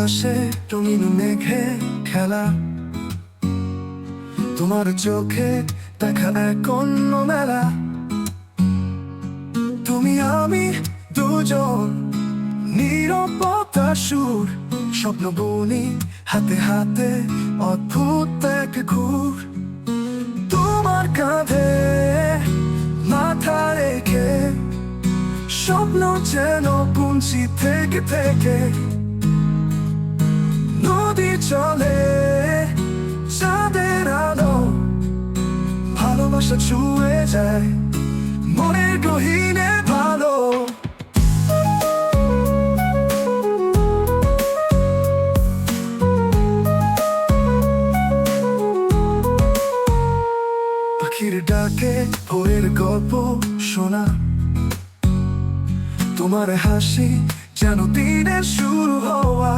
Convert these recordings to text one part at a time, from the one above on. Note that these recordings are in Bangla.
আকাশে রঙিন মেঘে খেলা, তোমার চোখে দেখা এক অন্য মেলা। তুমি আমি দুজন নীরবতার সুর, স্বপ্ন বুনি হাতে হাতে অদ্ভুত এক ঘুর। তোমার কাঁধে মাথা রেখে স্বপ্ন যেন বুনছি থেকে থেকে। নদী চলে চাঁদের আলো, ভালোবাসা ছুঁয়ে যায় মনের গহীনে ভালো। পাখির ডাকে ভোরের গল্প শোনা, তোমার হাসি যেন দিনের শুরু হওয়া।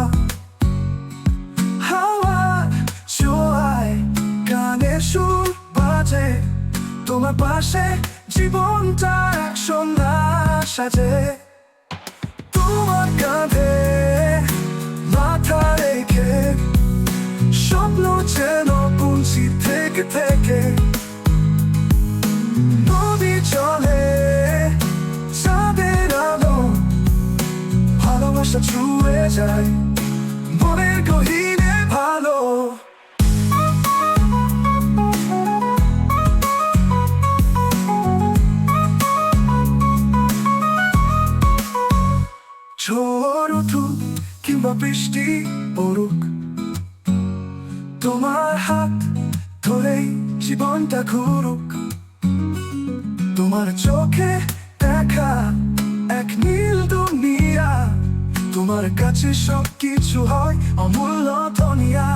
হাওয়ার ছোঁয়ায় গানের সুর বাজে, তোমার পাশে জীবনটা একসঙ্গে সাজে। তোমার কাঁধে মাথা রেখে স্বপ্ন যেন বুনছি থেকে থেকে। নদী চলে চাঁদের আলো, ভালোবাসা ছুঁয়ে যায় মনের গহীনে ভালো। ঝড় উঠুক কিংবা বৃষ্টি পড়ুক, তোমার হাত ধরেই জীবনটা ঘুরুক। তোমার চোখে দেখা এক নীল দুনিয়া, তোমার কাছে সব কিছু হয় অমূল্য দুনিয়া।